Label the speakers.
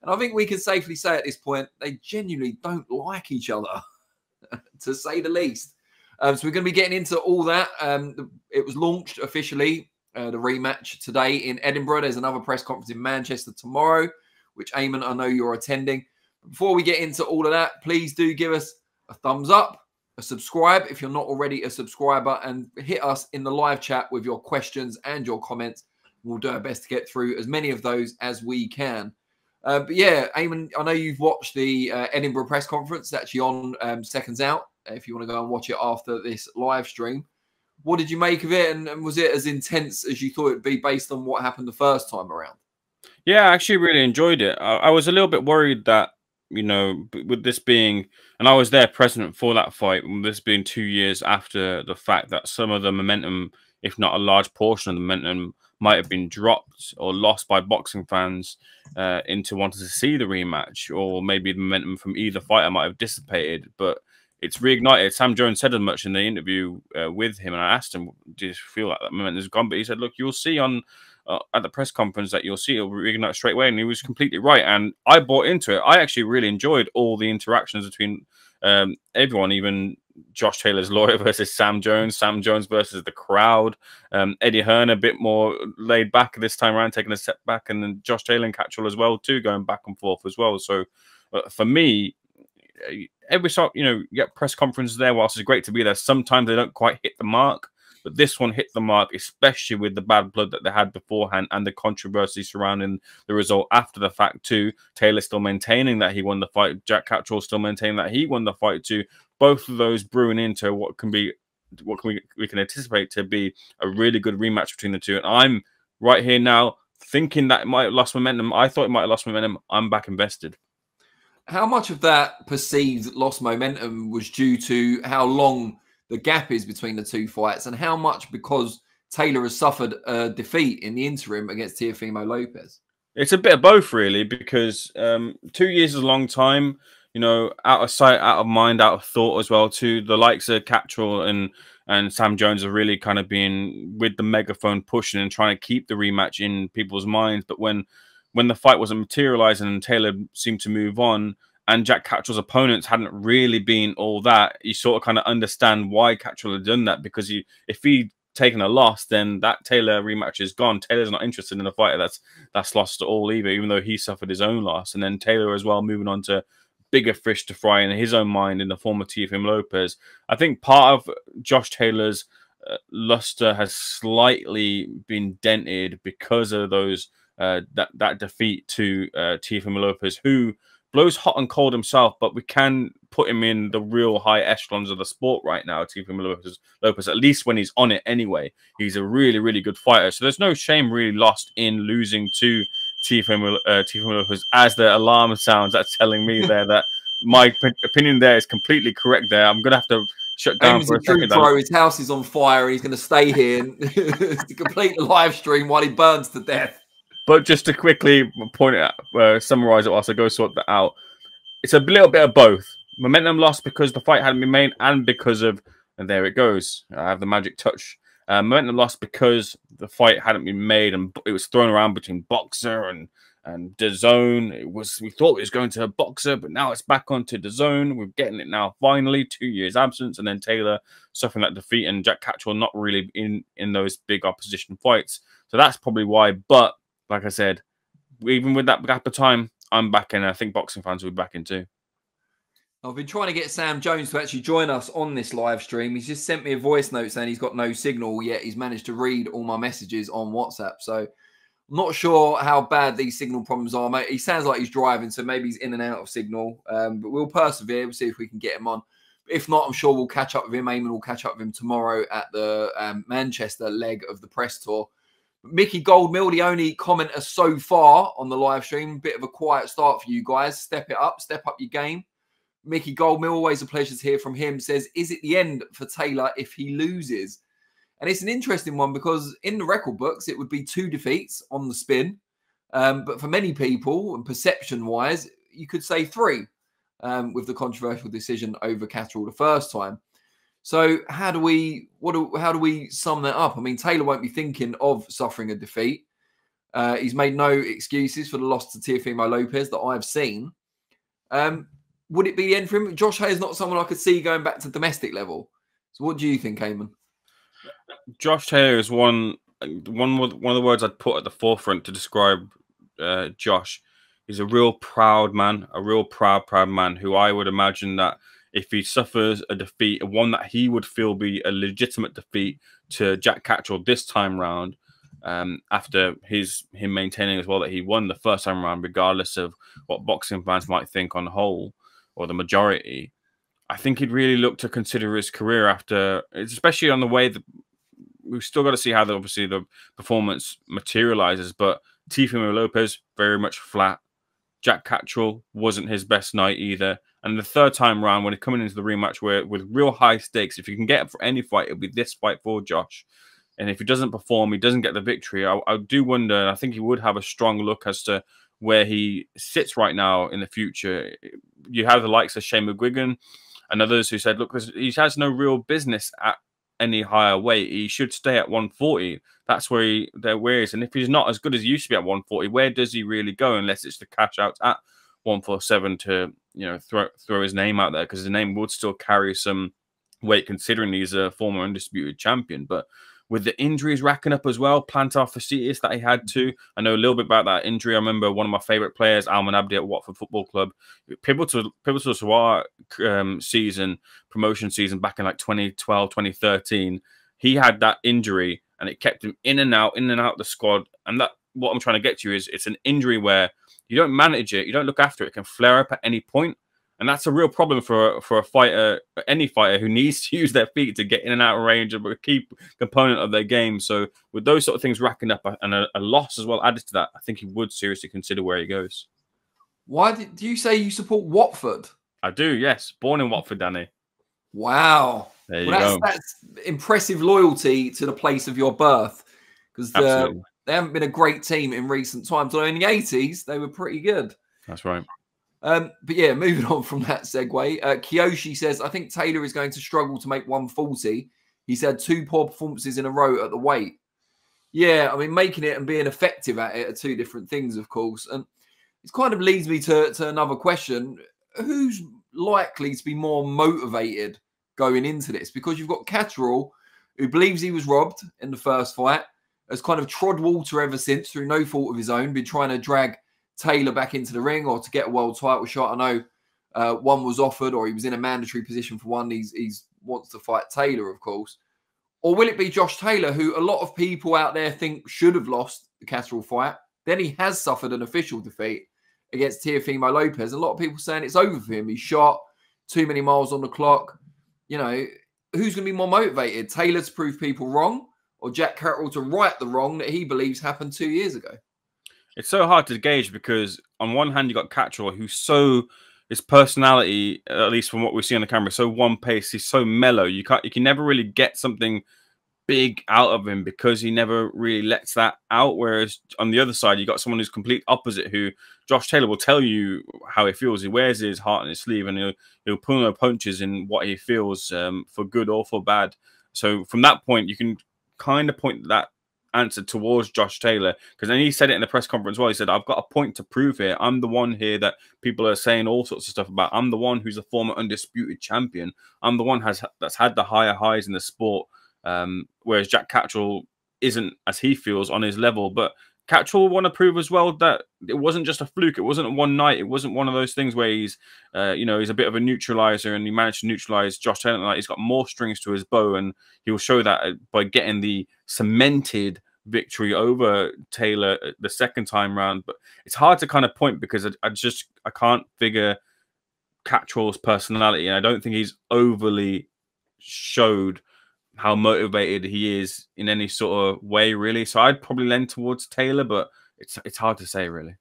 Speaker 1: And I think we can safely say at this point, they genuinely don't like each other, to say the least. So we're going to be getting into all that. It was launched officially, the rematch today in Edinburgh. There's another press conference in Manchester tomorrow, which, Eamon, I know you're attending. Before we get into all of that, please do give us a thumbs up, a subscribe if you're not already a subscriber, and hit us in the live chat with your questions and your comments. We'll do our best to get through as many of those as we can. But yeah, Eamon, I know you've watched the Edinburgh press conference. It's actually on Seconds Out, if you want to go and watch it after this live stream. What did you make of it? And was it as intense as you thought it'd be based on what happened the first time around?
Speaker 2: Yeah, I actually really enjoyed it. I was a little bit worried that, you know, with this being, and I was there present for that fight, with this being 2 years after the fact, that some of the momentum, if not a large portion of the momentum, might have been dropped or lost by boxing fans into wanting to see the rematch, or maybe the momentum from either fighter might have dissipated, but it's reignited. Sam Jones said as much in the interview with him, and I asked him, do you feel like that momentum is gone? But he said, look, you'll see on at the press conference that you'll see it'll reignite straight away, and he was completely right, and I bought into it. I actually really enjoyed all the interactions between everyone, even Josh Taylor's lawyer versus Sam Jones versus the crowd, Eddie Hearn a bit more laid back this time around, taking a step back, and then Josh Taylor and Catterall as well too, going back and forth as well. So for me, every sort, you know, you get press conferences there, whilst it's great to be there, sometimes they don't quite hit the mark. But this one hit the mark, especially with the bad blood that they had beforehand and the controversy surrounding the result after the fact too. Taylor still maintaining that he won the fight. Jack Catterall still maintaining that he won the fight too. Both of those brewing into what we can anticipate to be a really good rematch between the two. And I'm right here now thinking that it might have lost momentum. I thought it might have lost momentum. I'm back invested.
Speaker 1: How much of that perceived lost momentum was due to how long the gap is between the two fights, and how much because Taylor has suffered a defeat in the interim against Teofimo Lopez?
Speaker 2: It's a bit of both, really, because 2 years is a long time, you know, out of sight, out of mind, out of thought as well, too. The likes of Catterall and Sam Jones are really kind of being with the megaphone pushing and trying to keep the rematch in people's minds. But when the fight wasn't materializing and Taylor seemed to move on, and Jack Catterall's opponents hadn't really been all that, you sort of kind of understand why Catterall had done that, because if he'd taken a loss, then that Taylor rematch is gone. Taylor's not interested in a fighter that's lost at all either, even though he suffered his own loss. And then Taylor as well moving on to bigger fish to fry in his own mind in the form of Teofimo Lopez. I think part of Josh Taylor's luster has slightly been dented because of those that defeat to Teofimo Lopez, who blows hot and cold himself, but we can put him in the real high echelons of the sport right now. Teofimo Lopez, at least when he's on it anyway, he's a really, really good fighter. So there's no shame really lost in losing to Teofimo Lopez. As the alarm sounds, that's telling me there that my opinion there is completely correct there. I'm going to have to shut down for a second.
Speaker 1: His house is on fire and he's going to stay here to complete the live stream while he burns to death.
Speaker 2: But just to quickly point it out, summarize it whilst I go sort that out, it's a little bit of both. Momentum lost because the fight hadn't been made, and because of, and there it goes, I have the magic touch. Momentum lost because the fight hadn't been made, and it was thrown around between Boxer and DAZN. We thought it was going to Boxer, but now it's back onto DAZN. We're getting it now finally. 2 years absence, and then Taylor suffering that defeat, and Jack Catterall not really in those big opposition fights. So that's probably why. But like I said, even with that gap of time, I'm back in. I think boxing fans will be back in too.
Speaker 1: I've been trying to get Sam Jones to actually join us on this live stream. He's just sent me a voice note saying he's got no signal, yet he's managed to read all my messages on WhatsApp. So I'm not sure how bad these signal problems are, mate. He sounds like he's driving, so maybe he's in and out of signal. But we'll persevere. We'll see if we can get him on. If not, I'm sure we'll catch up with him. Eamon will catch up with him tomorrow at the Manchester leg of the press tour. Mickey Goldmill, the only commenter so far on the live stream. Bit of a quiet start for you guys. Step it up. Step up your game. Mickey Goldmill, always a pleasure to hear from him, says, is it the end for Taylor if he loses? And it's an interesting one because in the record books, it would be 2 defeats on the spin. But for many people, and perception-wise, you could say 3 with the controversial decision over Catterall the first time. So how do we sum that up? I mean, Taylor won't be thinking of suffering a defeat. He's made no excuses for the loss to Teofimo Lopez that I've seen. Would it be the end for him? Josh Hay is not someone I could see going back to domestic level. So what do you think, Eamon?
Speaker 2: Josh Taylor is one of the words I'd put at the forefront to describe Josh. He's a real proud man, a real proud man who I would imagine that if he suffers a defeat, one that he would feel be a legitimate defeat to Jack Catterall this time round, after him maintaining as well that he won the first time round, regardless of what boxing fans might think on the whole or the majority. I think he'd really look to consider his career after, especially on the way that we've still got to see how obviously the performance materializes. But Teofimo Lopez very much flat. Jack Catterall wasn't his best night either. And the third time round, when he's coming into the rematch with real high stakes, if you can get it for any fight, it'll be this fight for Josh. And if he doesn't perform, he doesn't get the victory. I do wonder, I think he would have a strong look as to where he sits right now in the future. You have the likes of Shane McGuigan and others who said, look, he has no real business at any higher weight. He should stay at 140. That's where he is. And if he's not as good as he used to be at 140, where does he really go unless it's to cash out at 147 to, you know, throw his name out there, because his name would still carry some weight considering he's a former undisputed champion. But with the injuries racking up as well, plantar fasciitis that he had too. I know a little bit about that injury. I remember one of my favourite players, Alman Abdi at Watford Football Club, pivotal to our promotion season back in like 2012, 2013. He had that injury and it kept him in and out of the squad. And that, what I'm trying to get to is, it's an injury where you don't manage it, you don't look after it. It can flare up at any point. And that's a real problem for a fighter, any fighter who needs to use their feet to get in and out of range, of a key component of their game. So with those sort of things racking up and a loss as well added to that, I think he would seriously consider where he goes.
Speaker 1: Why do you say you support Watford?
Speaker 2: I do, yes. Born in Watford, Danny.
Speaker 1: Wow.
Speaker 2: There you go.
Speaker 1: That's impressive loyalty to the place of your birth, because they haven't been a great team in recent times. Although in the 80s, they were pretty good.
Speaker 2: That's right.
Speaker 1: But yeah, moving on from that segue, Kiyoshi says, I think Taylor is going to struggle to make 140. He's had 2 poor performances in a row at the weight. Yeah, I mean, making it and being effective at it are 2 different things, of course. And it kind of leads me to another question. Who's likely to be more motivated going into this? Because you've got Catterall, who believes he was robbed in the first fight, has kind of trod water ever since through no fault of his own, been trying to drag Taylor back into the ring or to get a world title shot. I know one was offered, or he was in a mandatory position for one. He's wants to fight Taylor, of course. Or will it be Josh Taylor, who a lot of people out there think should have lost the Catterall fight? Then he has suffered an official defeat against Teofimo Lopez. A lot of people saying it's over for him. He's shot, too many miles on the clock. You know, who's going to be more motivated? Taylor to prove people wrong, or Jack Catterall to right the wrong that he believes happened 2 years ago?
Speaker 2: It's so hard to gauge because on one hand, you got Catterall, who's his personality, at least from what we see on the camera, so one pace. He's so mellow. You can never really get something big out of him because he never really lets that out. Whereas on the other side, you got someone who's complete opposite, who Josh Taylor will tell you how he feels. He wears his heart on his sleeve, and he'll pull no punches in what he feels, for good or for bad. So from that point, you can kind of point that answer towards Josh Taylor, because then he said it in the press conference as well. He said, I've got a point to prove here. I'm the one here that people are saying all sorts of stuff about. I'm the one who's a former undisputed champion. I'm the one that's had the higher highs in the sport, whereas Jack Catterall isn't, as he feels, on his level. But Catterall want to prove as well that it wasn't just a fluke. It wasn't one night. It wasn't one of those things where he's he's a bit of a neutralizer and he managed to neutralize Josh Taylor. Like, he's got more strings to his bow, and he'll show that by getting the cemented victory over Taylor the second time round. But it's hard to kind of point because I can't figure Catterall's personality, and I don't think he's overly showed how motivated he is in any sort of way, really. So I'd probably lean towards Taylor, but it's hard to say, really.